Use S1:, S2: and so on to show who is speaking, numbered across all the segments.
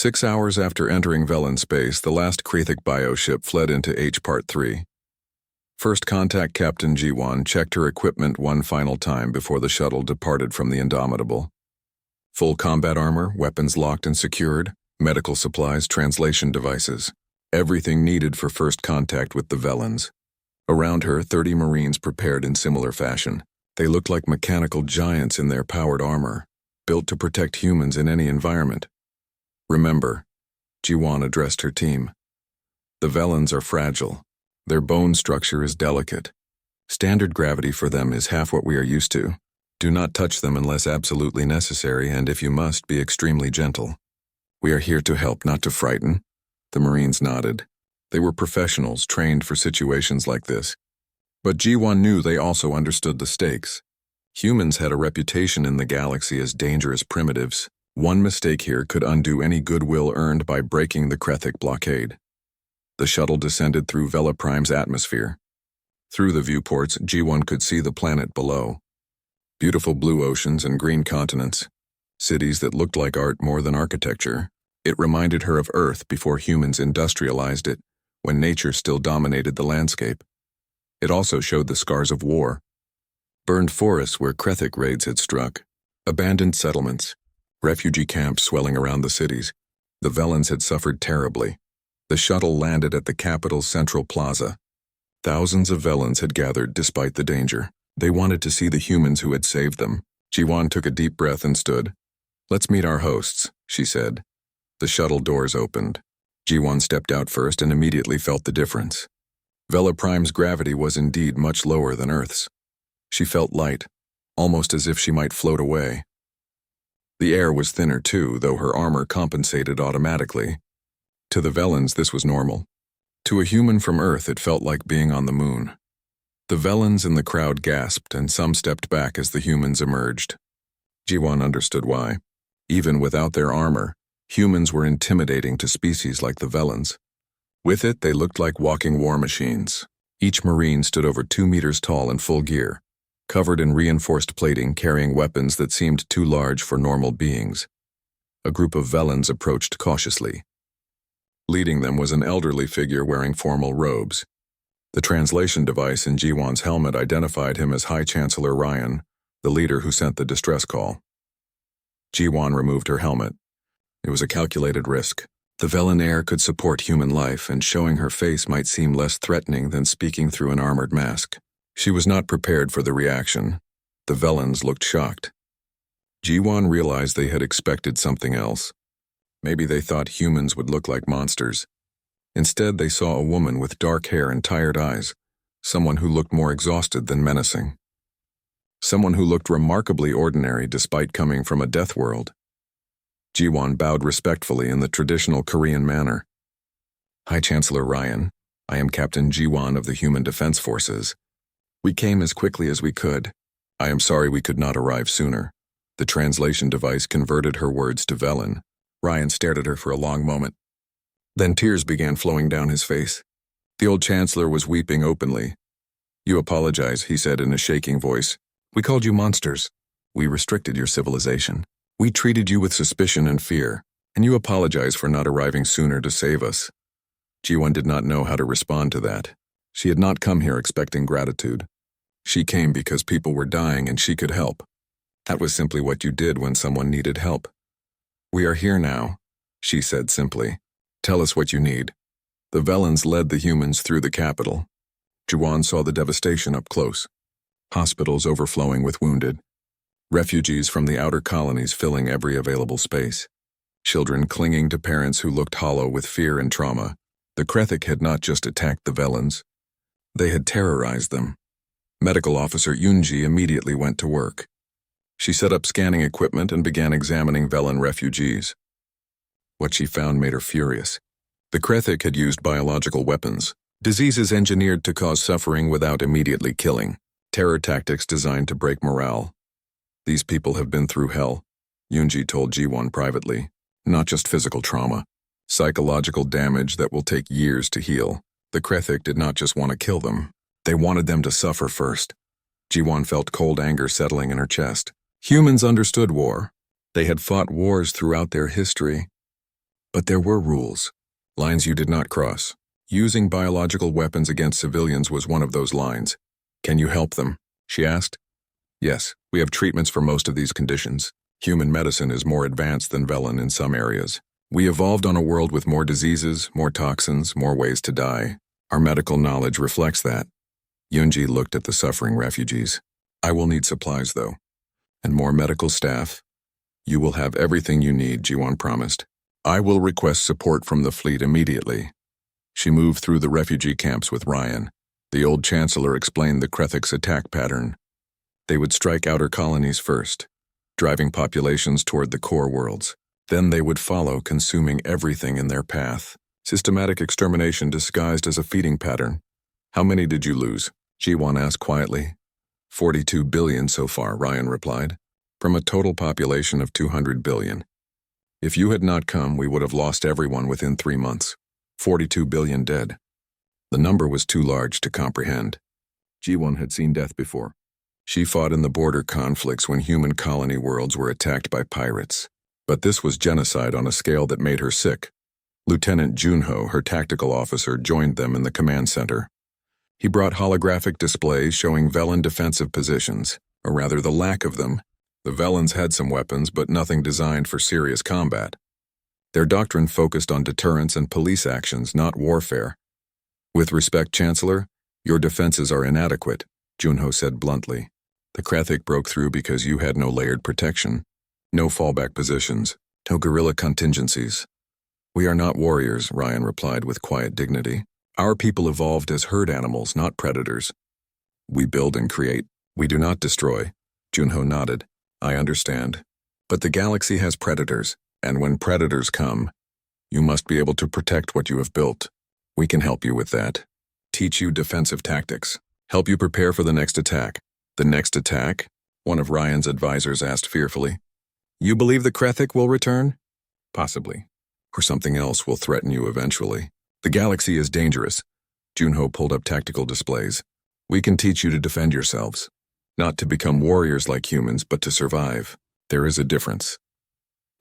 S1: 6 hours after entering Velen space, the last Krethik bioship fled into H Part 3. First Contact Captain G1 checked her equipment one final time before the shuttle departed from the Indomitable. Full combat armor, weapons locked and secured, medical supplies, translation devices. Everything needed for first contact with the Velens. Around her, 30 Marines prepared in similar fashion. They looked like mechanical giants in their powered armor, built to protect humans in any environment. Remember, G1 addressed her team. The Velens are fragile. Their bone structure is delicate. Standard gravity for them is half what we are used to. Do not touch them unless absolutely necessary, and if you must, be extremely gentle. We are here to help, not to frighten. The Marines nodded. They were professionals trained for situations like this. But G1 knew they also understood the stakes. Humans had a reputation in the galaxy as dangerous primitives. One mistake here could undo any goodwill earned by breaking the Krethik blockade. The shuttle descended through Vela Prime's atmosphere. Through the viewports, G1 could see the planet below. Beautiful blue oceans and green continents. Cities that looked like art more than architecture. It reminded her of Earth before humans industrialized it, when nature still dominated the landscape. It also showed the scars of war. Burned forests where Krethik raids had struck. Abandoned settlements. Refugee camps swelling around the cities. The Velens had suffered terribly. The shuttle landed at the capital's central plaza. Thousands of Velens had gathered despite the danger. They wanted to see the humans who had saved them. G1 took a deep breath and stood. "Let's meet our hosts," she said. The shuttle doors opened. G1 stepped out first and immediately felt the difference. Vela Prime's gravity was indeed much lower than Earth's. She felt light, almost as if she might float away. The air was thinner too, though her armor compensated automatically. To the Velens, this was normal. To a human from Earth, it felt like being on the moon. The Velens in the crowd gasped, and some stepped back as the humans emerged. G1 understood why. Even without their armor, humans were intimidating to species like the Velens. With it, they looked like walking war machines. Each Marine stood over 2 meters tall in full gear, covered in reinforced plating, carrying weapons that seemed too large for normal beings. A group of Velens approached cautiously. Leading them was an elderly figure wearing formal robes. The translation device in G1's helmet identified him as High Chancellor Ryan, the leader who sent the distress call. G1 removed her helmet. It was a calculated risk. The Velen air could support human life, and showing her face might seem less threatening than speaking through an armored mask. She was not prepared for the reaction. The Velens looked shocked. G1 realized they had expected something else. Maybe they thought humans would look like monsters. Instead, they saw a woman with dark hair and tired eyes, someone who looked more exhausted than menacing. Someone who looked remarkably ordinary despite coming from a death world. G1 bowed respectfully in the traditional Korean manner. "High Chancellor Ryan, I am Captain G1 of the Human Defense Forces. We came as quickly as we could. I am sorry we could not arrive sooner." The translation device converted her words to Velen. Ryan stared at her for a long moment. Then tears began flowing down his face. The old Chancellor was weeping openly. "You apologize," he said in a shaking voice. "We called you monsters. We restricted your civilization. We treated you with suspicion and fear, and you apologize for not arriving sooner to save us." G1 did not know how to respond to that. She had not come here expecting gratitude. She came because people were dying and she could help. That was simply what you did when someone needed help. "We are here now," she said simply. "Tell us what you need." The Velens led the humans through the capital. G1 saw the devastation up close. Hospitals overflowing with wounded. Refugees from the outer colonies filling every available space. Children clinging to parents who looked hollow with fear and trauma. The Krethik had not just attacked the Velens. They had terrorized them. Medical Officer Yunji immediately went to work. She set up scanning equipment and began examining Velen refugees. What she found made her furious. The Krethik had used biological weapons, diseases engineered to cause suffering without immediately killing, terror tactics designed to break morale. "These people have been through hell," Yunji told G1 privately. "Not just physical trauma, psychological damage that will take years to heal." The Krethik did not just want to kill them. They wanted them to suffer first. G1 felt cold anger settling in her chest. Humans understood war. They had fought wars throughout their history. But there were rules. Lines you did not cross. Using biological weapons against civilians was one of those lines. Can you help them? She asked. Yes, we have treatments for most of these conditions. Human medicine is more advanced than Velen in some areas. We evolved on a world with more diseases, more toxins, more ways to die. Our medical knowledge reflects that. Yunji looked at the suffering refugees. I will need supplies, though. And more medical staff. You will have everything you need, Jiwon promised. I will request support from the fleet immediately. She moved through the refugee camps with Ryan. The old chancellor explained the Krethik's attack pattern. They would strike outer colonies first, driving populations toward the core worlds. Then they would follow, consuming everything in their path. Systematic extermination disguised as a feeding pattern. How many did you lose? Jiwon asked quietly. 42 billion so far, Ryan replied, from a total population of 200 billion. If you had not come, we would have lost everyone within 3 months. 42 billion dead. The number was too large to comprehend. Jiwon had seen death before. She fought in the border conflicts when human colony worlds were attacked by pirates. But this was genocide on a scale that made her sick. Lieutenant Junho, her tactical officer, joined them in the command center. He brought holographic displays showing Velen defensive positions, or rather the lack of them. The Velens had some weapons, but nothing designed for serious combat. Their doctrine focused on deterrence and police actions, not warfare. With respect, Chancellor, your defenses are inadequate, Junho said bluntly. The Krethik broke through because you had no layered protection, no fallback positions, no guerrilla contingencies. We are not warriors, Ryan replied with quiet dignity. Our people evolved as herd animals, not predators. We build and create. We do not destroy. Junho nodded. I understand. But the galaxy has predators, and when predators come, you must be able to protect what you have built. We can help you with that. Teach you defensive tactics. Help you prepare for the next attack. The next attack? One of Ryan's advisors asked fearfully. You believe the Krethik will return? Possibly. Or something else will threaten you eventually. The galaxy is dangerous. Junho pulled up tactical displays. We can teach you to defend yourselves. Not to become warriors like humans, but to survive. There is a difference.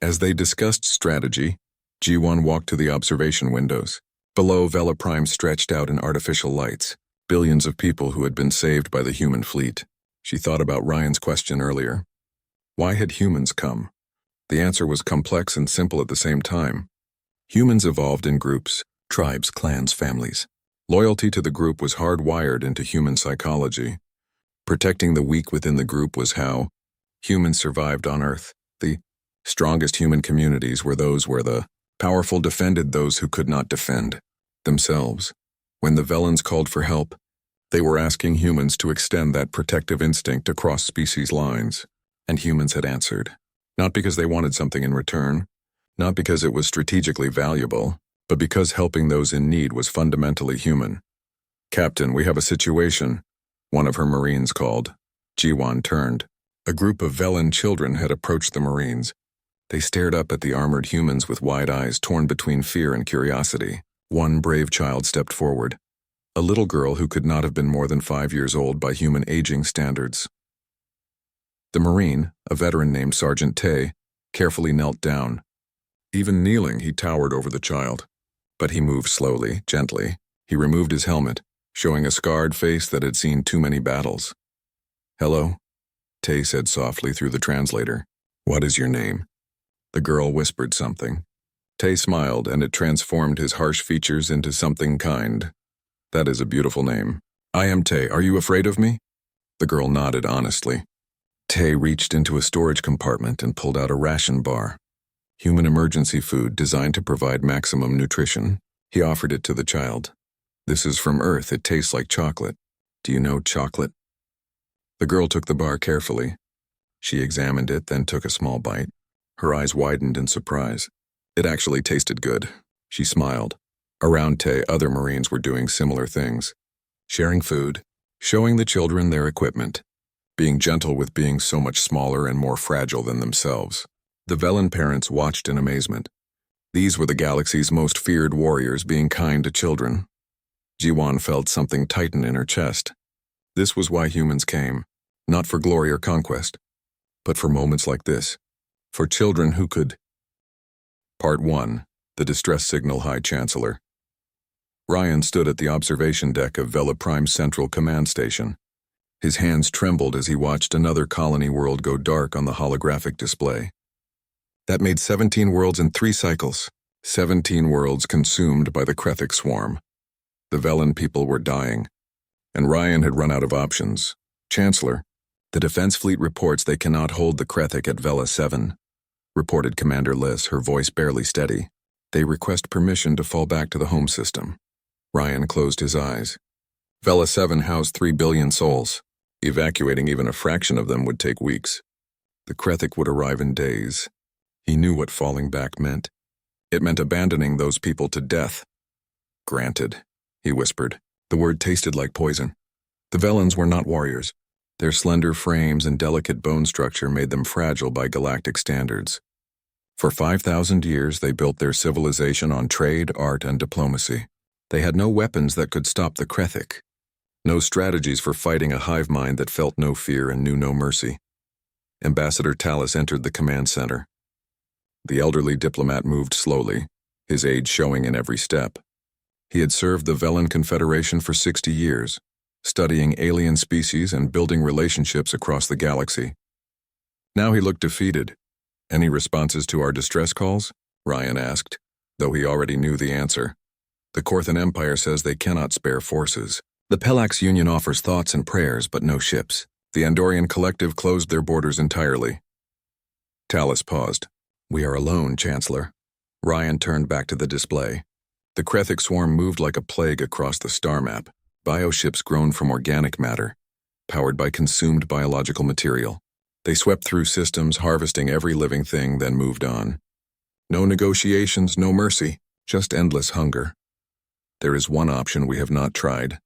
S1: As they discussed strategy, G1 walked to the observation windows. Below, Vela Prime stretched out in artificial lights. Billions of people who had been saved by the human fleet. She thought about Ryan's question earlier. Why had humans come? The answer was complex and simple at the same time. Humans evolved in groups, tribes, clans, families. Loyalty to the group was hardwired into human psychology. Protecting the weak within the group was how humans survived on Earth. The strongest human communities were those where the powerful defended those who could not defend themselves. When the Velens called for help, they were asking humans to extend that protective instinct across species lines, and humans had answered. Not because they wanted something in return, not because it was strategically valuable, but because helping those in need was fundamentally human. Captain, we have a situation, one of her Marines called. Jiwon turned. A group of Velen children had approached the Marines. They stared up at the armored humans with wide eyes torn between fear and curiosity. One brave child stepped forward. A little girl who could not have been more than 5 years old by human aging standards. The Marine, a veteran named Sergeant Tay, carefully knelt down. Even kneeling, he towered over the child. But he moved slowly, gently. He removed his helmet, showing a scarred face that had seen too many battles. Hello? Tay said softly through the translator. What is your name? The girl whispered something. Tay smiled, and it transformed his harsh features into something kind. That is a beautiful name. I am Tay. Are you afraid of me? The girl nodded honestly. Tay reached into a storage compartment and pulled out a ration bar. Human emergency food designed to provide maximum nutrition. He offered it to the child. This is from Earth. It tastes like chocolate. Do you know chocolate? The girl took the bar carefully. She examined it, then took a small bite. Her eyes widened in surprise. It actually tasted good. She smiled. Around Tay, other Marines were doing similar things. Sharing food, showing the children their equipment, being gentle with being so much smaller and more fragile than themselves. The Velen parents watched in amazement. These were the galaxy's most feared warriors being kind to children. Jiwon felt something tighten in her chest. This was why humans came, not for glory or conquest, but for moments like this, for children who could. Part 1. The distress signal, High Chancellor. Ryan stood at the observation deck of Vela Prime's central command station. His hands trembled as he watched another colony world go dark on the holographic display. That made 17 worlds in 3 cycles. 17 worlds consumed by the Krethic swarm. The Velan people were dying, and Ryan had run out of options. Chancellor, the Defense Fleet reports they cannot hold the Krethic at Vela 7, reported Commander Liss, her voice barely steady. They request permission to fall back to the home system. Ryan closed his eyes. Vela 7 housed 3 billion souls. Evacuating even a fraction of them would take weeks. The Krethic would arrive in days. He knew what falling back meant. It meant abandoning those people to death. Granted, he whispered. The word tasted like poison. The Velans were not warriors. Their slender frames and delicate bone structure made them fragile by galactic standards. For 5,000 years, they built their civilization on trade, art, and diplomacy. They had no weapons that could stop the Krethic. No strategies for fighting a hive mind that felt no fear and knew no mercy. Ambassador Tallis entered the command center. The elderly diplomat moved slowly, his age showing in every step. He had served the Velan Confederation for 60 years, studying alien species and building relationships across the galaxy. Now he looked defeated. Any responses to our distress calls? Ryan asked, though he already knew the answer. The Korthan Empire says they cannot spare forces. The Pelax Union offers thoughts and prayers, but no ships. The Andorian Collective closed their borders entirely. Tallis paused. We are alone, Chancellor. Ryan turned back to the display. The Krethic swarm moved like a plague across the star map. Bioships grown from organic matter, powered by consumed biological material. They swept through systems, harvesting every living thing, then moved on. No negotiations, no mercy, just endless hunger. There is one option we have not tried,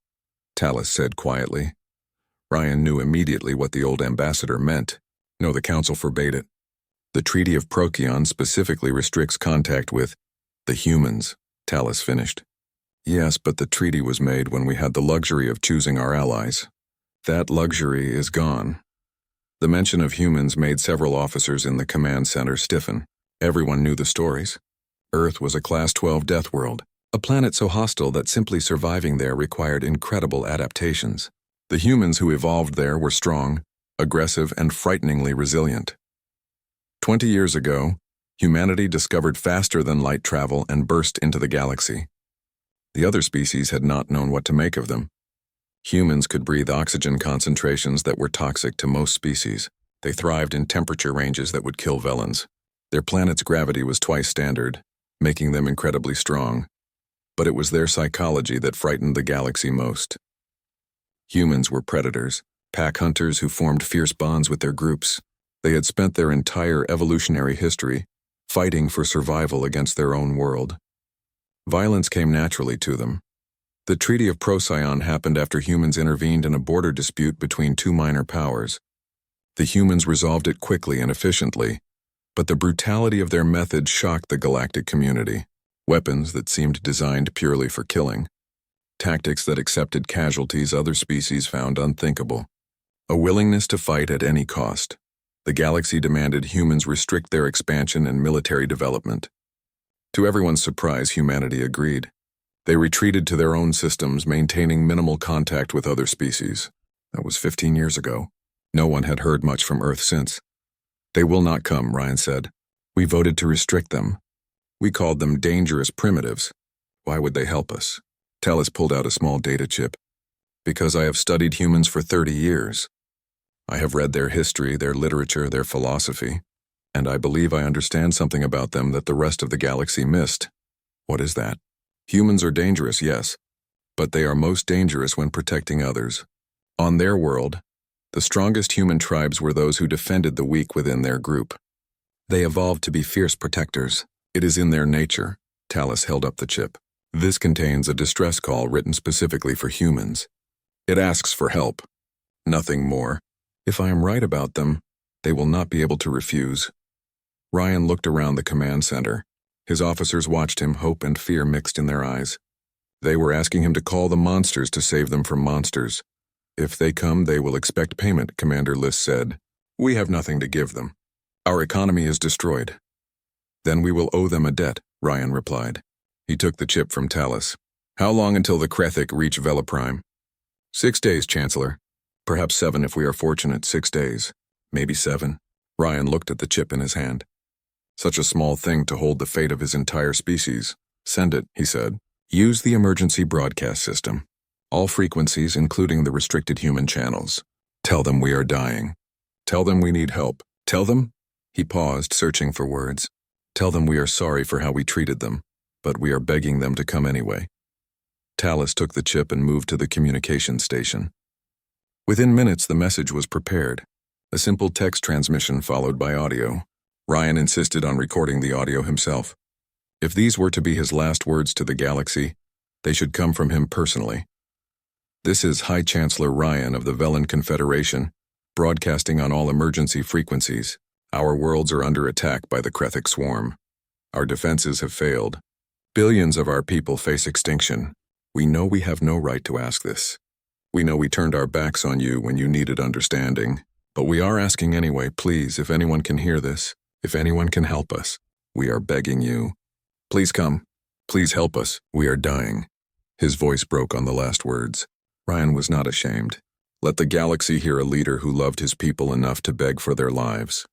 S1: Tallis said quietly. Ryan knew immediately what the old ambassador meant. No, the Council forbade it. The Treaty of Procyon specifically restricts contact with the humans, Tallis finished. Yes, but the treaty was made when we had the luxury of choosing our allies. That luxury is gone. The mention of humans made several officers in the command center stiffen. Everyone knew the stories. Earth was a Class 12 death world, a planet so hostile that simply surviving there required incredible adaptations. The humans who evolved there were strong, aggressive, and frighteningly resilient. 20 years ago, humanity discovered faster-than-light travel and burst into the galaxy. The other species had not known what to make of them. Humans could breathe oxygen concentrations that were toxic to most species. They thrived in temperature ranges that would kill Velans. Their planet's gravity was twice standard, making them incredibly strong. But it was their psychology that frightened the galaxy most. Humans were predators, pack hunters who formed fierce bonds with their groups. They had spent their entire evolutionary history fighting for survival against their own world. Violence came naturally to them. The Treaty of Procyon happened after humans intervened in a border dispute between 2 minor powers. The humans resolved it quickly and efficiently, but the brutality of their methods shocked the galactic community. Weapons that seemed designed purely for killing. Tactics that accepted casualties other species found unthinkable. A willingness to fight at any cost. The galaxy demanded humans restrict their expansion and military development. To everyone's surprise, humanity agreed. They retreated to their own systems, maintaining minimal contact with other species. That was 15 years ago. No one had heard much from Earth since. They will not come, Ryan said. We voted to restrict them. We called them dangerous primitives. Why would they help us? Tallis pulled out a small data chip. Because I have studied humans for 30 years. I have read their history, their literature, their philosophy, and I believe I understand something about them that the rest of the galaxy missed. What is that? Humans are dangerous, yes, but they are most dangerous when protecting others. On their world, the strongest human tribes were those who defended the weak within their group. They evolved to be fierce protectors. It is in their nature. Tallis held up the chip. This contains a distress call written specifically for humans. It asks for help. Nothing more. If I am right about them, they will not be able to refuse. Ryan looked around the command center. His officers watched him, hope and fear mixed in their eyes. They were asking him to call the monsters to save them from monsters. If they come, they will expect payment, Commander Liss said. We have nothing to give them. Our economy is destroyed. Then we will owe them a debt, Ryan replied. He took the chip from Talus. How long until the Krethic reach Vela Prime? 6 days, Chancellor. Perhaps 7 if we are fortunate. 6 days. Maybe 7. Ryan looked at the chip in his hand. Such a small thing to hold the fate of his entire species. Send it, he said. Use the emergency broadcast system. All frequencies, including the restricted human channels. Tell them we are dying. Tell them we need help. Tell them? He paused, searching for words. Tell them we are sorry for how we treated them, but we are begging them to come anyway. Talus took the chip and moved to the communication station. Within minutes, the message was prepared. A simple text transmission followed by audio. Ryan insisted on recording the audio himself. If these were to be his last words to the galaxy, they should come from him personally. This is High Chancellor Ryan of the Velan Confederation, broadcasting on all emergency frequencies. Our worlds are under attack by the Krethic swarm. Our defenses have failed. Billions of our people face extinction. We know we have no right to ask this. We know we turned our backs on you when you needed understanding, but we are asking anyway. Please, if anyone can hear this, if anyone can help us, we are begging you. Please come. Please help us. We are dying. His voice broke on the last words. Ryan was not ashamed. Let the galaxy hear a leader who loved his people enough to beg for their lives.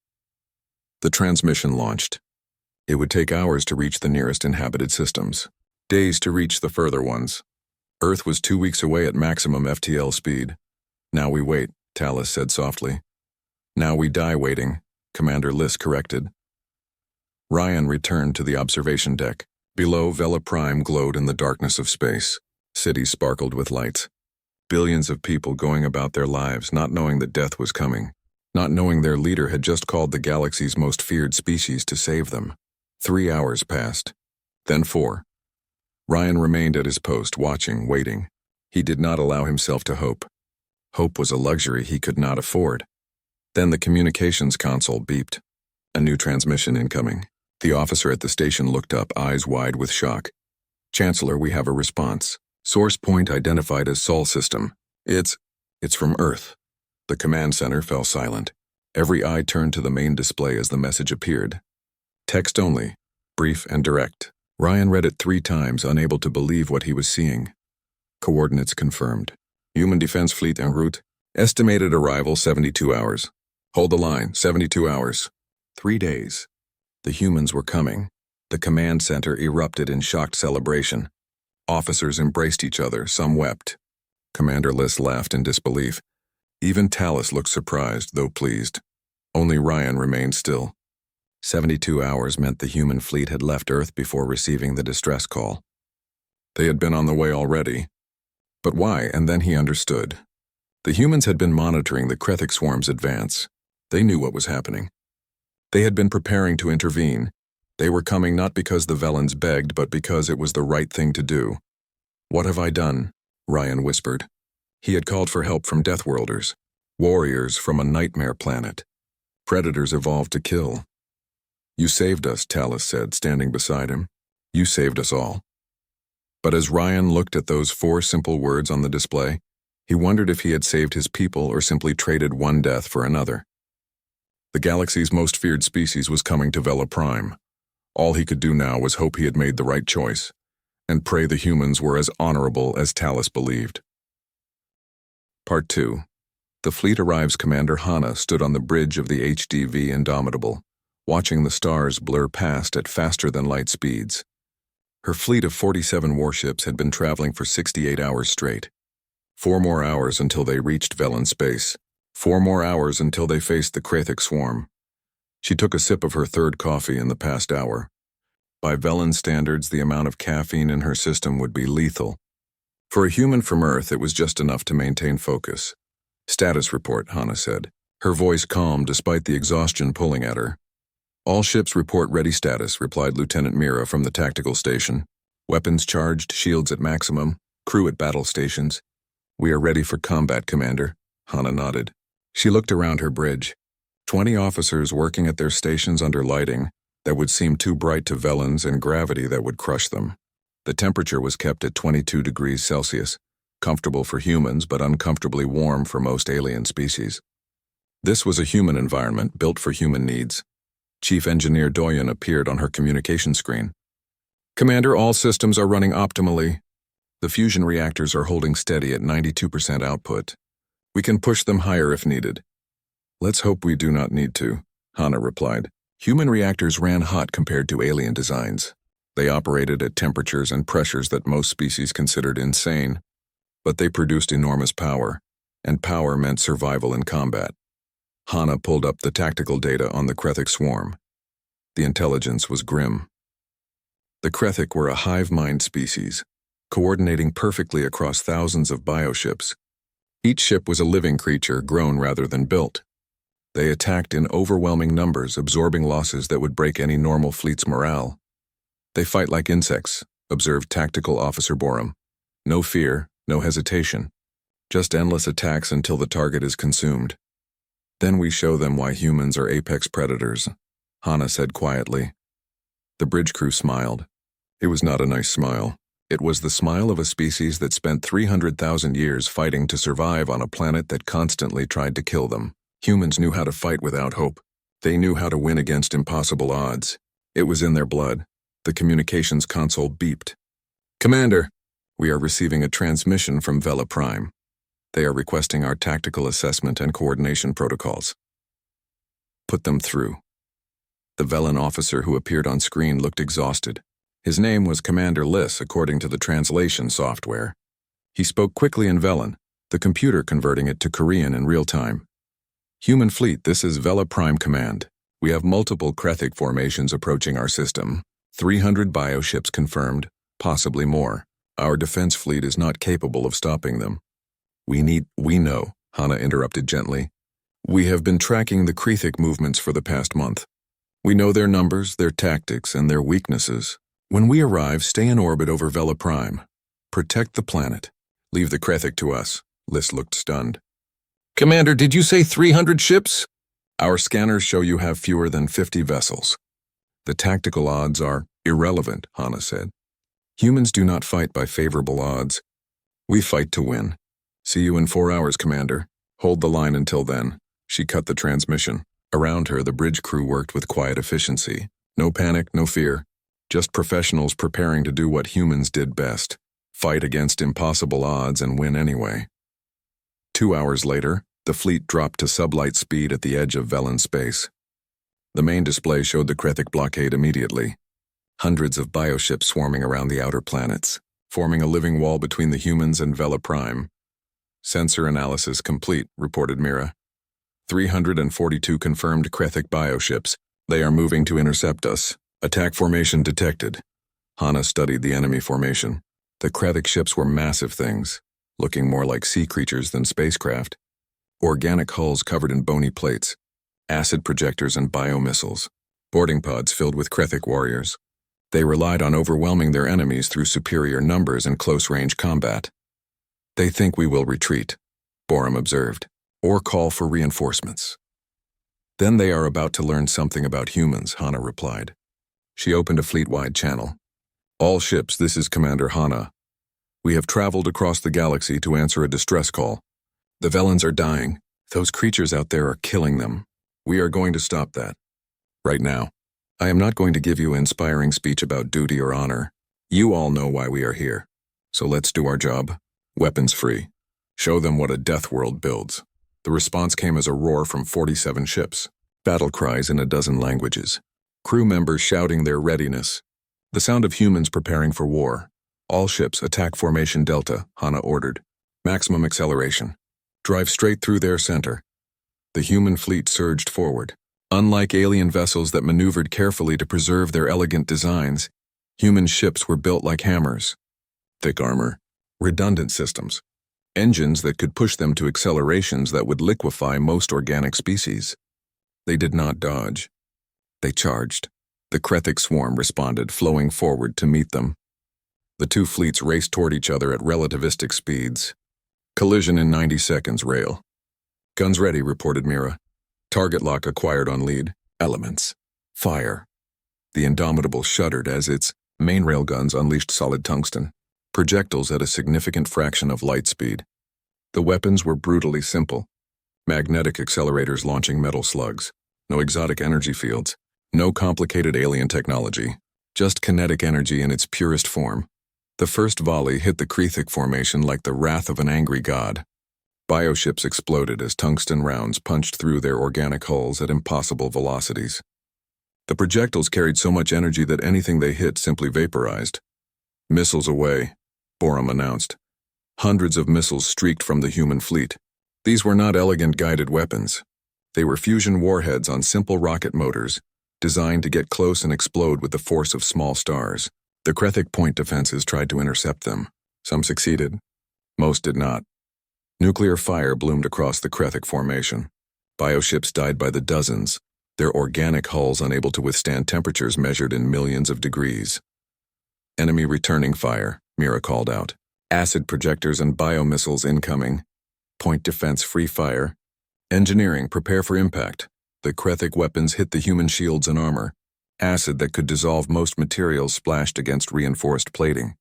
S1: The transmission launched. It would take hours to reach the nearest inhabited systems, days to reach the further ones. Earth was 2 weeks away at maximum FTL speed. Now we wait, Talus said softly. Now we die waiting, Commander Liss corrected. Ryan returned to the observation deck. Below, Vela Prime glowed in the darkness of space. Cities sparkled with lights. Billions of people going about their lives not knowing that death was coming, not knowing their leader had just called the galaxy's most feared species to save them. 3 hours passed. Then 4. Ryan remained at his post, watching, waiting. He did not allow himself to hope. Hope was a luxury he could not afford. Then the communications console beeped. A new transmission incoming. The officer at the station looked up, eyes wide with shock. Chancellor, we have a response. Source point identified as Sol System. It's from Earth. The command center fell silent. Every eye turned to the main display as the message appeared. Text only, brief and direct. Ryan read it 3 times, unable to believe what he was seeing. Coordinates confirmed. Human Defense Fleet en route. Estimated arrival 72 hours. Hold the line, 72 hours. 3 days. The humans were coming. The command center erupted in shocked celebration. Officers embraced each other, some wept. Commander Liss laughed in disbelief. Even Talus looked surprised, though pleased. Only Ryan remained still. 72 hours meant the human fleet had left Earth before receiving the distress call. They had been on the way already. But why? And then he understood. The humans had been monitoring the Krethic swarm's advance. They knew what was happening. They had been preparing to intervene. They were coming not because the Velans begged, but because it was the right thing to do. What have I done? Ryan whispered. He had called for help from Deathworlders, warriors from a nightmare planet. Predators evolved to kill. You saved us, Talus said, standing beside him. You saved us all. But as Ryan looked at those 4 simple words on the display, he wondered if he had saved his people or simply traded one death for another. The galaxy's most feared species was coming to Vela Prime. All he could do now was hope he had made the right choice, and pray the humans were as honorable as Talus believed. Part 2. The fleet arrives. Commander Hana stood on the bridge of the HDV Indomitable, watching the stars blur past at faster-than-light speeds. Her fleet of 47 warships had been traveling for 68 hours straight. 4 more hours until they reached Velan space. 4 more hours until they faced the Krethic swarm. She took a sip of her 3rd coffee in the past hour. By Velan standards, the amount of caffeine in her system would be lethal. For a human from Earth, it was just enough to maintain focus. Status report, Hana said, her voice calm despite the exhaustion pulling at her. All ships report ready status, replied Lieutenant Mira from the tactical station. Weapons charged, shields at maximum, crew at battle stations. We are ready for combat, Commander. Hana nodded. She looked around her bridge. 20 officers working at their stations under lighting that would seem too bright to Velans and gravity that would crush them. The temperature was kept at 22 degrees Celsius, comfortable for humans but uncomfortably warm for most alien species. This was a human environment built for human needs. Chief Engineer Doyen appeared on her communication screen. Commander, all systems are running optimally. The fusion reactors are holding steady at 92% output. We can push them higher if needed. Let's hope we do not need to, Hana replied. Human reactors ran hot compared to alien designs. They operated at temperatures and pressures that most species considered insane, but they produced enormous power, and power meant survival in combat. Hana pulled up the tactical data on the Krethic swarm. The intelligence was grim. The Krethic were a hive-mind species, coordinating perfectly across thousands of bioships. Each ship was a living creature, grown rather than built. They attacked in overwhelming numbers, absorbing losses that would break any normal fleet's morale. They fight like insects, observed Tactical Officer Borum. No fear, no hesitation. Just endless attacks until the target is consumed. Then we show them why humans are apex predators, Hana said quietly. The bridge crew smiled. It was not a nice smile. It was the smile of a species that spent 300,000 years fighting to survive on a planet that constantly tried to kill them. Humans knew how to fight without hope. They knew how to win against impossible odds. It was in their blood. The communications console beeped. Commander, we are receiving a transmission from Vela Prime. They are requesting our tactical assessment and coordination protocols. Put them through. The Velan officer who appeared on screen looked exhausted. His name was Commander Liss, according to the translation software. He spoke quickly in Velan, the computer converting it to Korean in real time. Human fleet, this is Vela Prime Command. We have multiple Krethic formations approaching our system. 300 bioships confirmed, possibly more. Our defense fleet is not capable of stopping them. We know, Hana interrupted gently. We have been tracking the Krethic movements for the past month. We know their numbers, their tactics, and their weaknesses. When we arrive, stay in orbit over Vela Prime. Protect the planet. Leave the Krethic to us. Liss looked stunned. Commander, did you say 300 ships? Our scanners show you have fewer than 50 vessels. The tactical odds are irrelevant, Hana said. Humans do not fight by favorable odds. We fight to win. See you in 4 hours, Commander. Hold the line until then. She cut the transmission. Around her, the bridge crew worked with quiet efficiency. No panic, no fear. Just professionals preparing to do what humans did best. Fight against impossible odds and win anyway. 2 hours later, the fleet dropped to sublight speed at the edge of Velan space. The main display showed the Krethic blockade immediately. Hundreds of bioships swarming around the outer planets, forming a living wall between the humans and Vela Prime. Sensor analysis complete, reported Mira. 342 confirmed Krethic bioships. They are moving to intercept us. Attack formation detected. Hana studied the enemy formation. The Krethic ships were massive things, looking more like sea creatures than spacecraft. Organic hulls covered in bony plates, acid projectors and biomissiles, boarding pods filled with Krethic warriors. They relied on overwhelming their enemies through superior numbers and close-range combat. They think we will retreat, Borum observed, or call for reinforcements. Then they are about to learn something about humans, Hana replied. She opened a fleet-wide channel. All ships, this is Commander Hana. We have traveled across the galaxy to answer a distress call. The Velans are dying. Those creatures out there are killing them. We are going to stop that. Right now. I am not going to give you an inspiring speech about duty or honor. You all know why we are here. So let's do our job. Weapons free. Show them what a death world builds. The response came as a roar from 47 ships. Battle cries in a dozen languages. Crew members shouting their readiness. The sound of humans preparing for war. All ships attack formation Delta, Hana ordered. Maximum acceleration. Drive straight through their center. The human fleet surged forward. Unlike alien vessels that maneuvered carefully to preserve their elegant designs, human ships were built like hammers. Thick armor, redundant systems, engines that could push them to accelerations that would liquefy most organic species. They did not dodge. They charged. The Krethic swarm responded, flowing forward to meet them. The two fleets raced toward each other at relativistic speeds. Collision in 90 seconds, rail. Guns ready, reported Mira. Target lock acquired on lead. Elements. Fire. The Indomitable shuddered as its main railguns unleashed solid tungsten, projectiles at a significant fraction of light speed. The weapons were brutally simple. Magnetic accelerators launching metal slugs. No exotic energy fields. No complicated alien technology. Just kinetic energy in its purest form. The first volley hit the Krethik formation like the wrath of an angry god. Bioships exploded as tungsten rounds punched through their organic hulls at impossible velocities. The projectiles carried so much energy that anything they hit simply vaporized. Missiles away, Borum announced. Hundreds of missiles streaked from the human fleet. These were not elegant guided weapons. They were fusion warheads on simple rocket motors, designed to get close and explode with the force of small stars. The Krethik point defenses tried to intercept them. Some succeeded. Most did not. Nuclear fire bloomed across the Krethik formation. Bioships died by the dozens, their organic hulls unable to withstand temperatures measured in millions of degrees. Enemy returning fire, Mira called out. Acid projectors and biomissiles incoming. Point defense free fire. Engineering, prepare for impact. The Krethik weapons hit the human shields and armor. Acid that could dissolve most materials splashed against reinforced plating.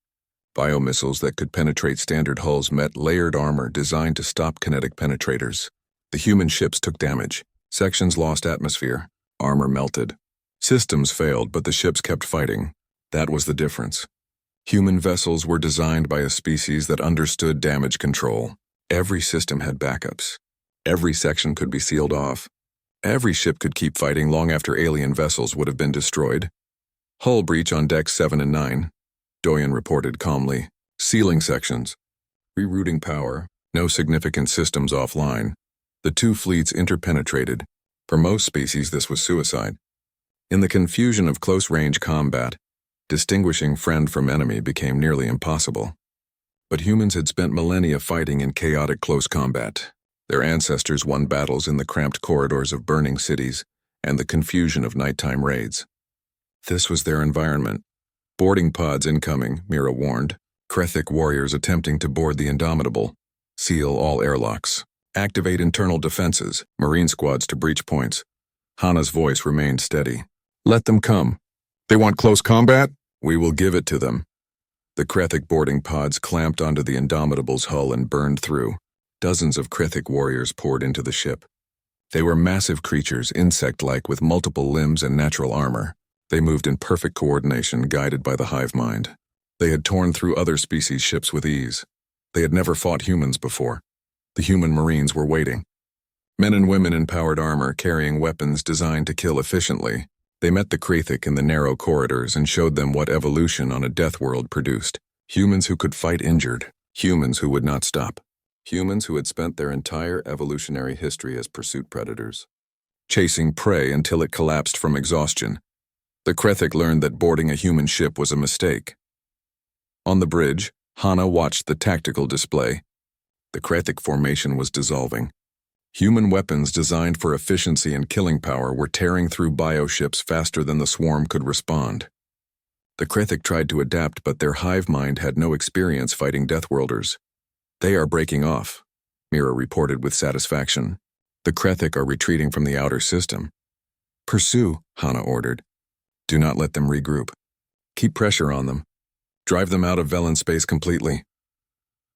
S1: Biomissiles that could penetrate standard hulls met layered armor designed to stop kinetic penetrators. The human ships took damage. Sections lost atmosphere. Armor melted. Systems failed, but the ships kept fighting. That was the difference. Human vessels were designed by a species that understood damage control. Every system had backups. Every section could be sealed off. Every ship could keep fighting long after alien vessels would have been destroyed. Hull breach on decks 7 and 9. Doyen reported calmly. Sealing sections. Rerouting power. No significant systems offline. The two fleets interpenetrated. For most species, this was suicide. In the confusion of close-range combat, distinguishing friend from enemy became nearly impossible. But humans had spent millennia fighting in chaotic close combat. Their ancestors won battles in the cramped corridors of burning cities and the confusion of nighttime raids. This was their environment. Boarding pods incoming, Mira warned. Krethik warriors attempting to board the Indomitable. Seal all airlocks. Activate internal defenses, Marine squads to breach points. Hana's voice remained steady. Let them come. They want close combat? We will give it to them. The Krethik boarding pods clamped onto the Indomitable's hull and burned through. Dozens of Krethik warriors poured into the ship. They were massive creatures, insect-like with multiple limbs and natural armor. They moved in perfect coordination, guided by the hive mind. They had torn through other species' ships with ease. They had never fought humans before. The human Marines were waiting. Men and women in powered armor, carrying weapons designed to kill efficiently. They met the Krethik in the narrow corridors and showed them what evolution on a death world produced. Humans who could fight injured. Humans who would not stop. Humans who had spent their entire evolutionary history as pursuit predators, chasing prey until it collapsed from exhaustion. The Krethik learned that boarding a human ship was a mistake. On the bridge, Hana watched the tactical display. The Krethik formation was dissolving. Human weapons designed for efficiency and killing power were tearing through bioships faster than the swarm could respond. The Krethik tried to adapt, but their hive mind had no experience fighting Deathworlders. They are breaking off, Mira reported with satisfaction. The Krethik are retreating from the outer system. Pursue, Hana ordered. Do not let them regroup. Keep pressure on them. Drive them out of Velen space completely.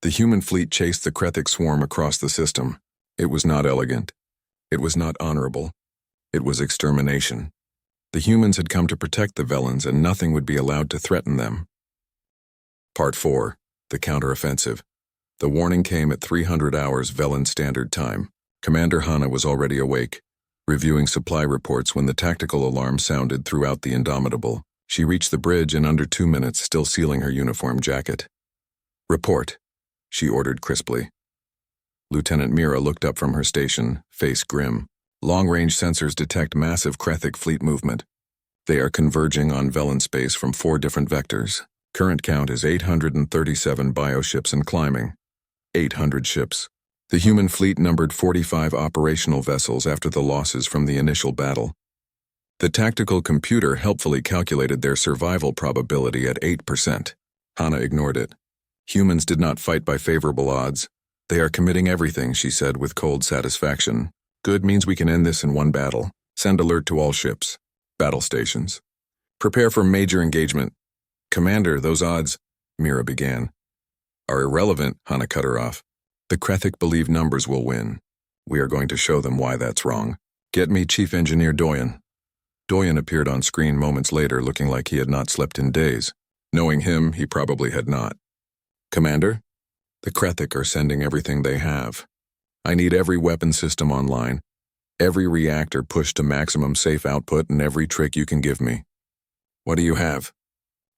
S1: The human fleet chased the Krethik swarm across the system. It was not elegant. It was not honorable. It was extermination. The humans had come to protect the Velens, and nothing would be allowed to threaten them. Part 4. The Counteroffensive. The warning came at 300 hours Velen Standard Time. Commander Hana was already awake, reviewing supply reports when the tactical alarm sounded throughout the Indomitable. She reached the bridge in under 2 minutes, still sealing her uniform jacket. Report, she ordered crisply. Lieutenant Mira looked up from her station, face grim. Long-range sensors detect massive Krethik fleet movement. They are converging on Velen space from 4 different vectors. Current count is 837 bioships and climbing. 800 ships. The human fleet numbered 45 operational vessels after the losses from the initial battle. The tactical computer helpfully calculated their survival probability at 8%. Hana ignored it. Humans did not fight by favorable odds. They are committing everything, she said with cold satisfaction. Good means we can end this in one battle. Send alert to all ships. Battle stations. Prepare for major engagement. Commander, those odds, Mira began. Are irrelevant, Hana cut her off. The Krethik believe numbers will win. We are going to show them why that's wrong. Get me Chief Engineer Doyen. Doyen appeared on screen moments later looking like he had not slept in days. Knowing him, he probably had not. Commander? The Krethik are sending everything they have. I need every weapon system online, every reactor pushed to maximum safe output, and every trick you can give me. What do you have?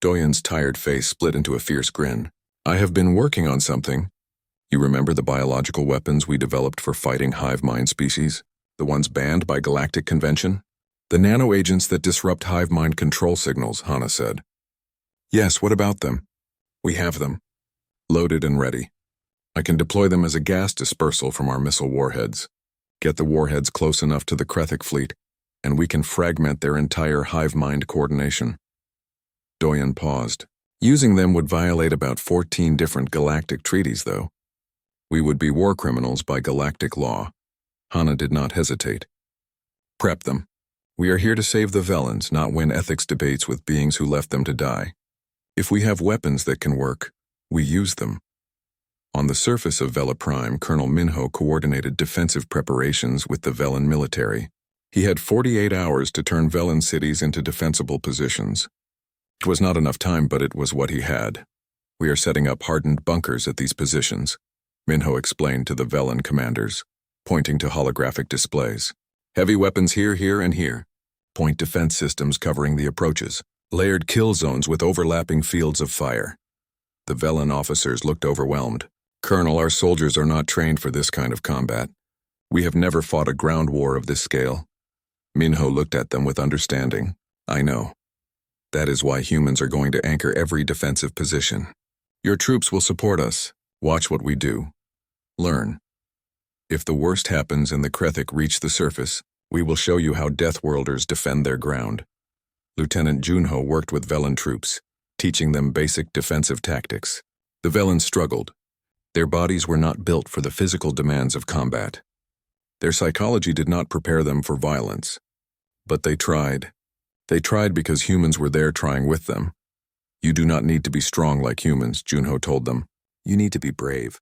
S1: Doyen's tired face split into a fierce grin. I have been working on something. You remember the biological weapons we developed for fighting hive mind species? The ones banned by Galactic Convention? The nano-agents that disrupt hive mind control signals, Hana said. Yes, what about them? We have them. Loaded and ready. I can deploy them as a gas dispersal from our missile warheads. Get the warheads close enough to the Krethik fleet, and we can fragment their entire hive mind coordination. Doyen paused. Using them would violate about 14 different galactic treaties, though. We would be war criminals by galactic law. Hana did not hesitate. Prep them. We are here to save the Velans, not win ethics debates with beings who left them to die. If we have weapons that can work, we use them. On the surface of Vela Prime, Colonel Minho coordinated defensive preparations with the Velan military. He had 48 hours to turn Velan cities into defensible positions. It was not enough time, but it was what he had. We are setting up hardened bunkers at these positions, Minho explained to the Velan commanders, pointing to holographic displays. Heavy weapons here, here, and here. Point defense systems covering the approaches. Layered kill zones with overlapping fields of fire. The Velan officers looked overwhelmed. Colonel, our soldiers are not trained for this kind of combat. We have never fought a ground war of this scale. Minho looked at them with understanding. I know. That is why humans are going to anchor every defensive position. Your troops will support us. Watch what we do. Learn. If the worst happens and the Krethik reach the surface, we will show you how Deathworlders defend their ground. Lieutenant Junho worked with Velan troops, teaching them basic defensive tactics. The Velans struggled. Their bodies were not built for the physical demands of combat. Their psychology did not prepare them for violence. But they tried. They tried because humans were there trying with them. You do not need to be strong like humans, Junho told them. You need to be brave.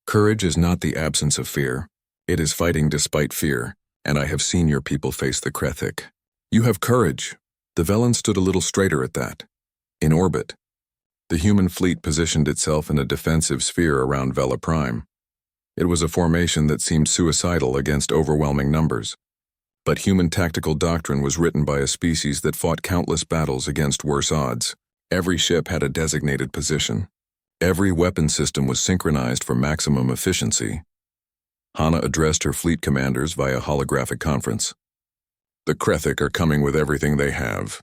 S1: Courage is not the absence of fear. It is fighting despite fear, and I have seen your people face the Krethik. You have courage. The Velan stood a little straighter at that. In orbit. The human fleet positioned itself in a defensive sphere around Vela Prime. It was a formation that seemed suicidal against overwhelming numbers. But human tactical doctrine was written by a species that fought countless battles against worse odds. Every ship had a designated position. Every weapon system was synchronized for maximum efficiency. Hana addressed her fleet commanders via holographic conference. The Krethik are coming with everything they have.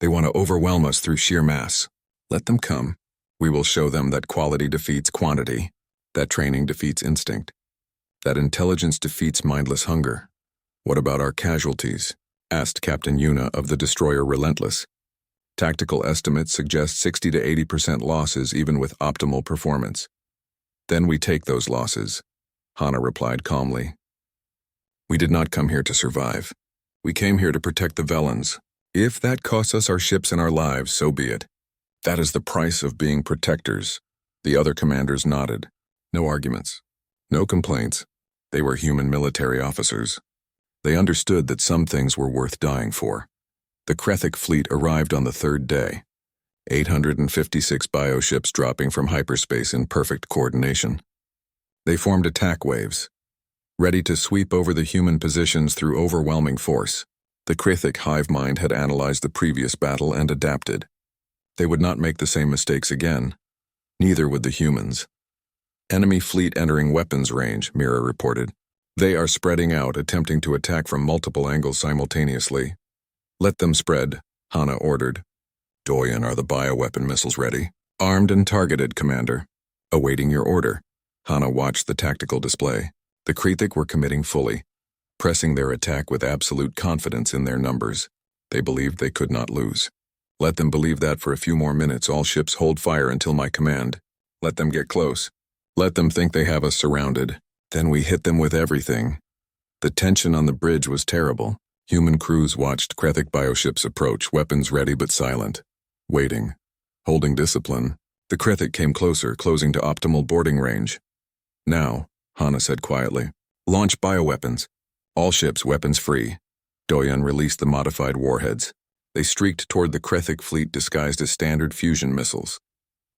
S1: They want to overwhelm us through sheer mass. Let them come. We will show them that quality defeats quantity, that training defeats instinct, that intelligence defeats mindless hunger. What about our casualties? Asked Captain Yuna of the destroyer Relentless. Tactical estimates suggest 60 to 80% losses even with optimal performance. Then we take those losses, Hana replied calmly. We did not come here to survive. We came here to protect the Velans. If that costs us our ships and our lives, so be it. That is the price of being protectors. The other commanders nodded. No arguments. No complaints. They were human military officers. They understood that some things were worth dying for. The Krethik fleet arrived on the third day. 856 bioships dropping from hyperspace in perfect coordination. They formed attack waves, ready to sweep over the human positions through overwhelming force. The Krethik hive mind had analyzed the previous battle and adapted. They would not make the same mistakes again. Neither would the humans. Enemy fleet entering weapons range, Mira reported. They are spreading out, attempting to attack from multiple angles simultaneously. Let them spread, Hana ordered. Doyen, are the bioweapon missiles ready? Armed and targeted, Commander. Awaiting your order. Hana watched the tactical display. The Krethik were committing fully, pressing their attack with absolute confidence in their numbers. They believed they could not lose. Let them believe that for a few more minutes. All ships hold fire until my command. Let them get close. Let them think they have us surrounded. Then we hit them with everything. The tension on the bridge was terrible. Human crews watched Krethik bioships approach, weapons ready but silent. Waiting. Holding discipline. The Krethik came closer, closing to optimal boarding range. Now, Hana said quietly, launch bioweapons. All ships weapons free. Doyen released the modified warheads. They streaked toward the Krethic fleet disguised as standard fusion missiles.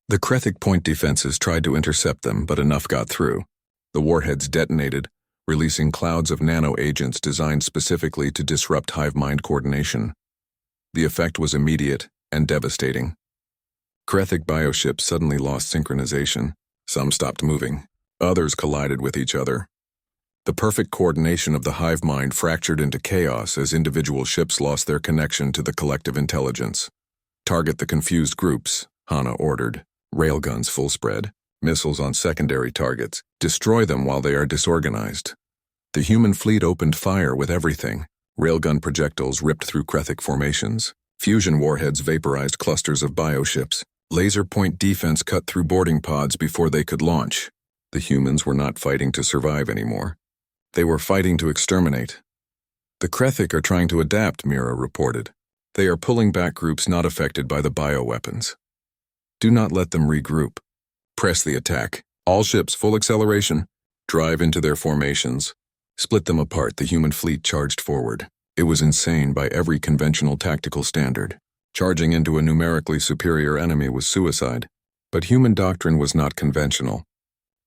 S1: The Krethic point defenses tried to intercept them, but enough got through. The warheads detonated, releasing clouds of nano-agents designed specifically to disrupt hive mind coordination. The effect was immediate and devastating. Krethic bioships suddenly lost synchronization. Some stopped moving. Others collided with each other. The perfect coordination of the hive mind fractured into chaos as individual ships lost their connection to the collective intelligence. Target the confused groups, Hana ordered. Railguns full spread, missiles on secondary targets. Destroy them while they are disorganized. The human fleet opened fire with everything. Railgun projectiles ripped through Krethic formations. Fusion warheads vaporized clusters of bioships. Laser point defense cut through boarding pods before they could launch. The humans were not fighting to survive anymore. They were fighting to exterminate. The Krethic are trying to adapt, Mira reported. They are pulling back groups not affected by the bioweapons. Do not let them regroup. Press the attack. All ships full acceleration. Drive into their formations. Split them apart. The human fleet charged forward. It was insane by every conventional tactical standard. Charging into a numerically superior enemy was suicide. But human doctrine was not conventional.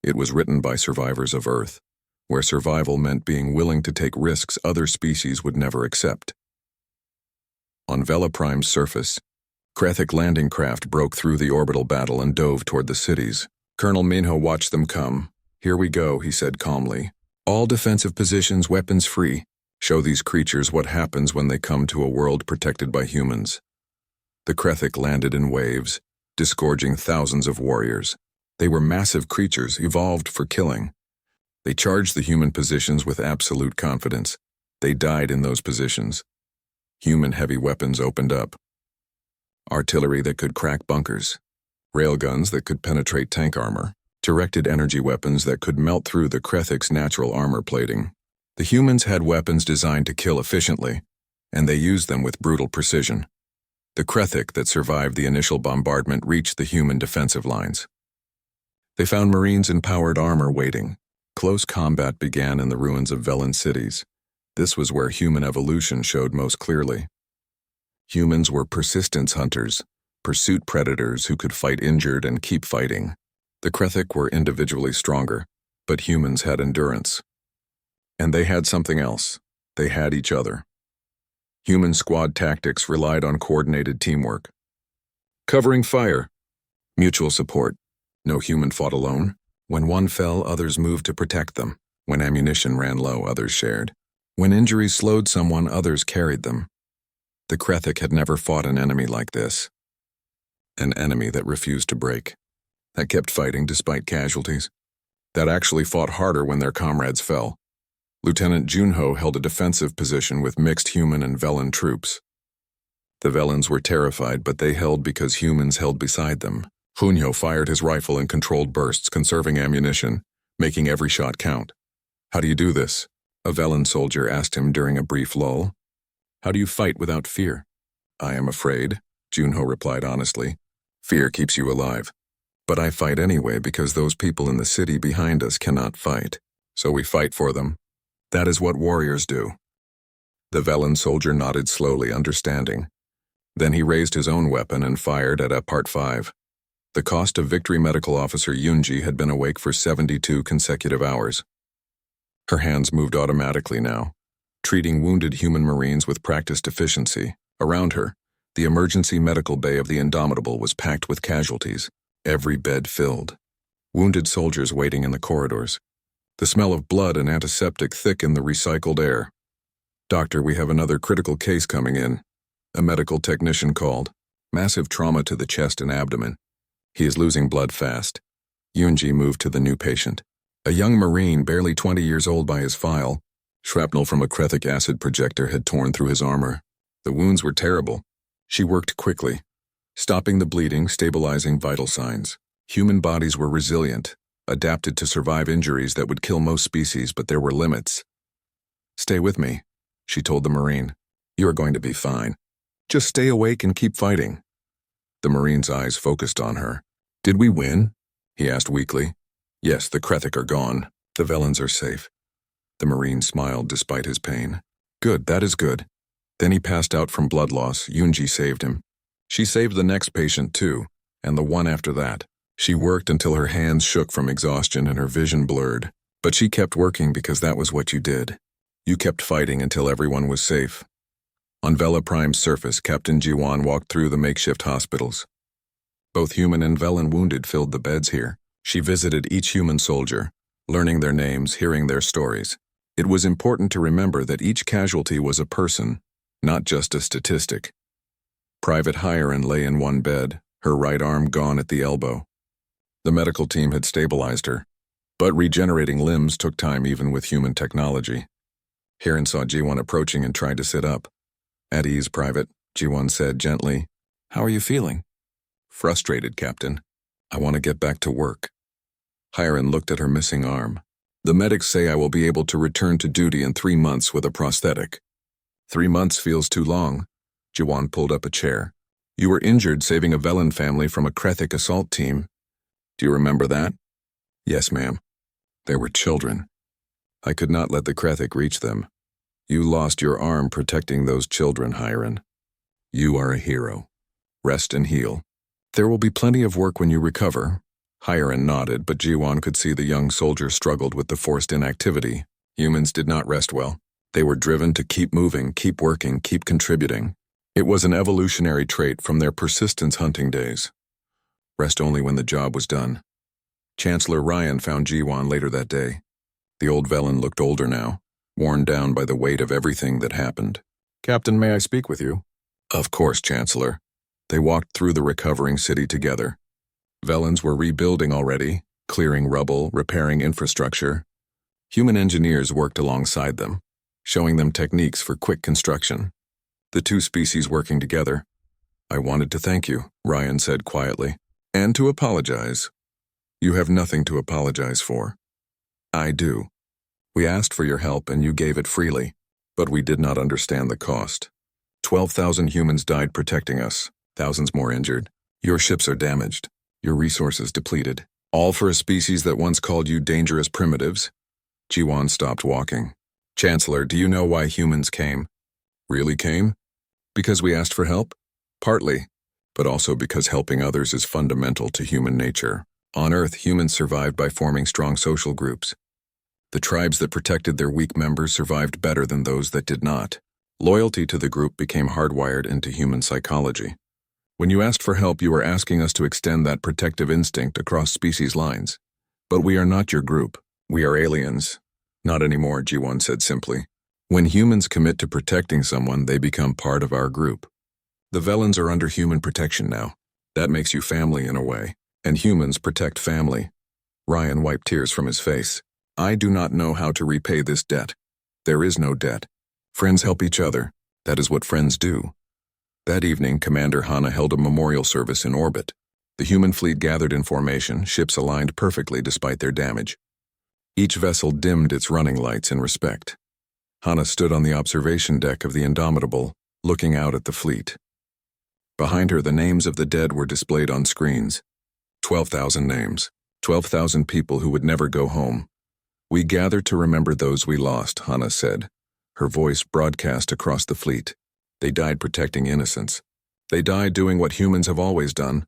S1: It was written by survivors of Earth, where survival meant being willing to take risks other species would never accept. On Vela Prime's surface, Krethic landing craft broke through the orbital battle and dove toward the cities. Colonel Minho watched them come. Here we go, he said calmly. All defensive positions weapons free. Show these creatures what happens when they come to a world protected by humans. The Krethic landed in waves, disgorging thousands of warriors. They were massive creatures evolved for killing. They charged the human positions with absolute confidence. They died in those positions. Human heavy weapons opened up. Artillery that could crack bunkers. Railguns that could penetrate tank armor. Directed energy weapons that could melt through the Krethic's natural armor plating. The humans had weapons designed to kill efficiently, and they used them with brutal precision. The Krethic that survived the initial bombardment reached the human defensive lines. They found Marines in powered armor waiting. Close combat began in the ruins of Velan cities. This was where human evolution showed most clearly. Humans were persistence hunters, pursuit predators who could fight injured and keep fighting. The Krethic were individually stronger, but humans had endurance. And they had something else. They had each other. Human squad tactics relied on coordinated teamwork. Covering fire. Mutual support. No human fought alone. When one fell, others moved to protect them. When ammunition ran low, others shared. When injuries slowed someone, others carried them. The Krethic had never fought an enemy like this. An enemy that refused to break. That kept fighting despite casualties. That actually fought harder when their comrades fell. Lieutenant Junho held a defensive position with mixed human and Velan troops. The Velans were terrified, but they held because humans held beside them. Junho fired his rifle in controlled bursts, conserving ammunition, making every shot count. How do you do this? A Velan soldier asked him during a brief lull. How do you fight without fear? I am afraid, Junho replied honestly. Fear keeps you alive. But I fight anyway because those people in the city behind us cannot fight. So we fight for them. That is what warriors do. The Velan soldier nodded slowly, understanding. Then he raised his own weapon and fired at a Part 5. The cost of Victory Medical Officer Yunji had been awake for 72 consecutive hours. Her hands moved automatically now, treating wounded human Marines with practiced efficiency. Around her, the emergency medical bay of the Indomitable was packed with casualties, every bed filled. Wounded soldiers waiting in the corridors. The smell of blood and antiseptic thickened the recycled air. Doctor, we have another critical case coming in. A medical technician called. Massive trauma to the chest and abdomen. He is losing blood fast. Yunji moved to the new patient. A young Marine, barely 20 years old by his file. Shrapnel from a Krethic acid projector had torn through his armor. The wounds were terrible. She worked quickly, stopping the bleeding, stabilizing vital signs. Human bodies were resilient, adapted to survive injuries that would kill most species, but there were limits. Stay with me, she told the Marine. You are going to be fine. Just stay awake and keep fighting. The Marine's eyes focused on her. Did we win? He asked weakly. Yes, the Krethic are gone. The Velans are safe. The Marine smiled despite his pain. Good, that is good. Then he passed out from blood loss. Yunji saved him. She saved the next patient too, and the one after that. She worked until her hands shook from exhaustion and her vision blurred. But she kept working because that was what you did. You kept fighting until everyone was safe. On Vela Prime's surface, Captain Jiwan walked through the makeshift hospitals. Both human and Velan wounded filled the beds here. She visited each human soldier, learning their names, hearing their stories. It was important to remember that each casualty was a person, not just a statistic. Private Hiren lay in one bed, her right arm gone at the elbow. The medical team had stabilized her, but regenerating limbs took time even with human technology. Hiren saw Jiwan approaching and tried to sit up. At ease, Private, Jiwan said gently. How are you feeling? Frustrated, Captain. I want to get back to work. Hiren looked at her missing arm. The medics say I will be able to return to duty in 3 months with a prosthetic. 3 months feels too long. Jiwan pulled up a chair. You were injured saving a Velan family from a Krethic assault team. Do you remember that? Yes, ma'am. They were children. I could not let the Krethic reach them. You lost your arm protecting those children, Hiren. You are a hero. Rest and heal. There will be plenty of work when you recover. Hiren nodded, but Jiwan could see the young soldier struggled with the forced inactivity. Humans did not rest well. They were driven to keep moving, keep working, keep contributing. It was an evolutionary trait from their persistence hunting days. Rest only when the job was done. Chancellor Ryan found Jiwan later that day. The old Velan looked older now, worn down by the weight of everything that happened. Captain, may I speak with you? Of course, Chancellor. They walked through the recovering city together. Velans were rebuilding already, clearing rubble, repairing infrastructure. Human engineers worked alongside them, showing them techniques for quick construction. The two species working together. I wanted to thank you, Ryan said quietly, and to apologize. You have nothing to apologize for. I do. We asked for your help and you gave it freely, but we did not understand the cost. 12,000 humans died protecting us, thousands more injured. Your ships are damaged, your resources depleted. All for a species that once called you dangerous primitives? Jiwan stopped walking. Chancellor, do you know why humans came? Really came? Because we asked for help? Partly, but also because helping others is fundamental to human nature. On Earth, humans survived by forming strong social groups. The tribes that protected their weak members survived better than those that did not. Loyalty to the group became hardwired into human psychology. When you asked for help, you were asking us to extend that protective instinct across species lines. But we are not your group. We are aliens. Not anymore, Jiwan said simply. When humans commit to protecting someone, they become part of our group. The Velans are under human protection now. That makes you family in a way. And humans protect family. Ryan wiped tears from his face. I do not know how to repay this debt. There is no debt. Friends help each other. That is what friends do. That evening, Commander Hana held a memorial service in orbit. The human fleet gathered in formation, ships aligned perfectly despite their damage. Each vessel dimmed its running lights in respect. Hana stood on the observation deck of the Indomitable, looking out at the fleet. Behind her, the names of the dead were displayed on screens. 12,000 names. 12,000 people who would never go home. We gather to remember those we lost, Hana said. Her voice broadcast across the fleet. They died protecting innocence. They died doing what humans have always done,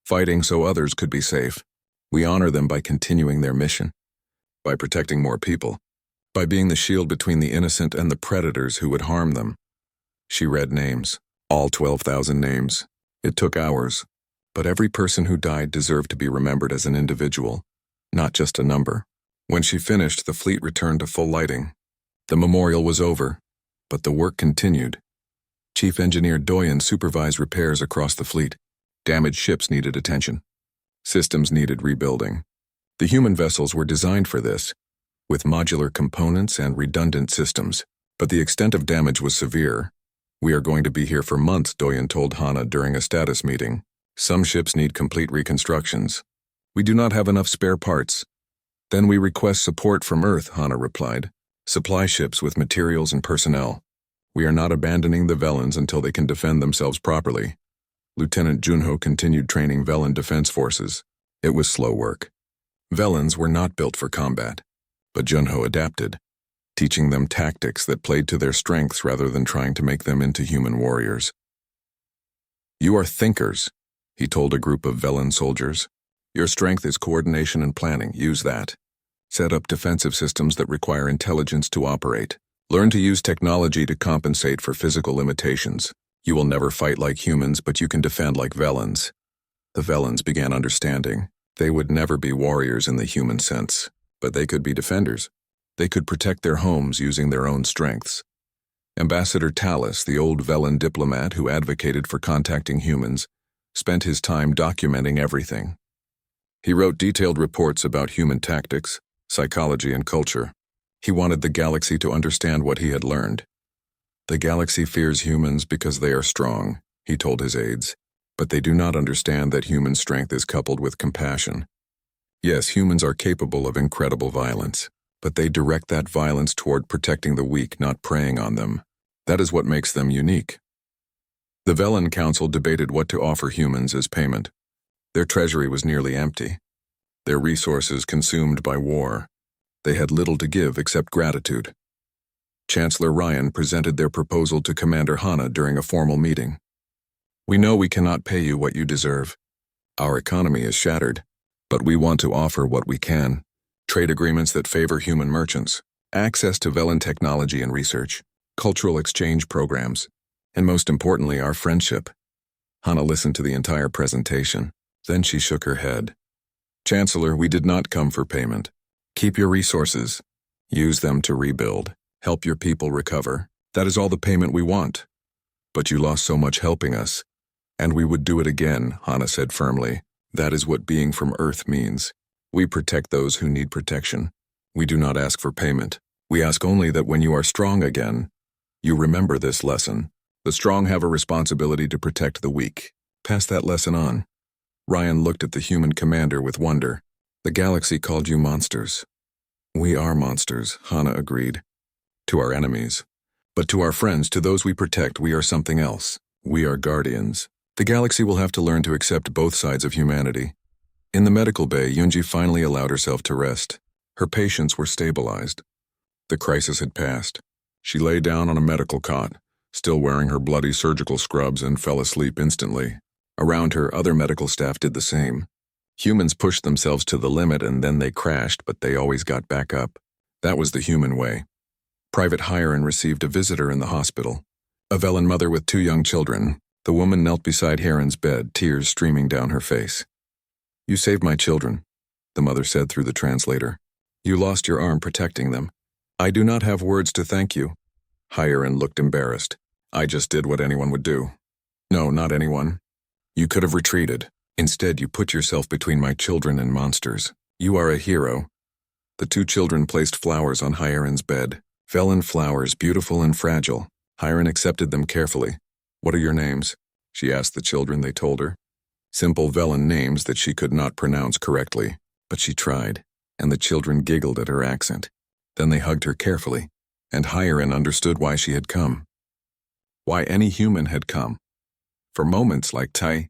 S1: fighting so others could be safe. We honor them by continuing their mission, by protecting more people, by being the shield between the innocent and the predators who would harm them. She read names, all 12,000 names. It took hours, but every person who died deserved to be remembered as an individual, not just a number. When she finished, the fleet returned to full lighting. The memorial was over, but the work continued. Chief Engineer Doyen supervised repairs across the fleet. Damaged ships needed attention. Systems needed rebuilding. The human vessels were designed for this, with modular components and redundant systems, but the extent of damage was severe. We are going to be here for months, Doyen told Hana during a status meeting. Some ships need complete reconstructions. We do not have enough spare parts. Then we request support from Earth, Hana replied. Supply ships with materials and personnel. We are not abandoning the Velans until they can defend themselves properly. Lieutenant Junho continued training Velan defense forces. It was slow work. Velans were not built for combat, but Junho adapted. teaching them tactics that played to their strengths rather than trying to make them into human warriors. "You are thinkers," he told a group of Velen soldiers. "Your strength is coordination and planning. Use that. Set up defensive systems that require intelligence to operate. Learn to use technology to compensate for physical limitations. You will never fight like humans, but you can defend like Velens." The Velens began understanding. They would never be warriors in the human sense, but they could be defenders. They could protect their homes using their own strengths. Ambassador Talus, the old Velen diplomat who advocated for contacting humans, spent his time documenting everything. He wrote detailed reports about human tactics, psychology, and culture. He wanted the galaxy to understand what he had learned. "The galaxy fears humans because they are strong," he told his aides, "but they do not understand that human strength is coupled with compassion. Yes, humans are capable of incredible violence, but they direct that violence toward protecting the weak, not preying on them. That is what makes them unique." The Velen Council debated what to offer humans as payment. Their treasury was nearly empty. Their resources consumed by war. They had little to give except gratitude. Chancellor Ryan presented their proposal to Commander Hanna during a formal meeting. "We know we cannot pay you what you deserve. Our economy is shattered, but we want to offer what we can. Trade agreements that favor human merchants, access to Velen technology and research, cultural exchange programs, and most importantly, our friendship." Hanna listened to the entire presentation. Then she shook her head. "Chancellor, we did not come for payment. Keep your resources. Use them to rebuild. Help your people recover. That is all the payment we want. But you lost so much helping us. And we would do it again," Hanna said firmly. "That is what being from Earth means. We protect those who need protection. We do not ask for payment. We ask only that when you are strong again, you remember this lesson. The strong have a responsibility to protect the weak. Pass that lesson on." Ryan looked at the human commander with wonder. "The galaxy called you monsters." "We are monsters," Hanna agreed. "To our enemies. But to our friends, to those we protect, we are something else. We are guardians. The galaxy will have to learn to accept both sides of humanity." In the medical bay, Yunji finally allowed herself to rest. Her patients were stabilized. The crisis had passed. She lay down on a medical cot, still wearing her bloody surgical scrubs, and fell asleep instantly. Around her, other medical staff did the same. Humans pushed themselves to the limit and then they crashed, but they always got back up. That was the human way. Private Hiren received a visitor in the hospital. A Velen mother with 2 young children. The woman knelt beside Hiren's bed, tears streaming down her face. "You saved my children," the mother said through the translator. "You lost your arm protecting them. I do not have words to thank you." Hiren looked embarrassed. "I just did what anyone would do." "No, not anyone. You could have retreated. Instead, you put yourself between my children and monsters. You are a hero." The 2 children placed flowers on Hiren's bed. Velen flowers, beautiful and fragile. Hiren accepted them carefully. "What are your names?" she asked the children. They told her. Simple Velen names that she could not pronounce correctly, but she tried, and the children giggled at her accent. Then they hugged her carefully, and Hiren understood why she had come. Why any human had come. For moments like Tai,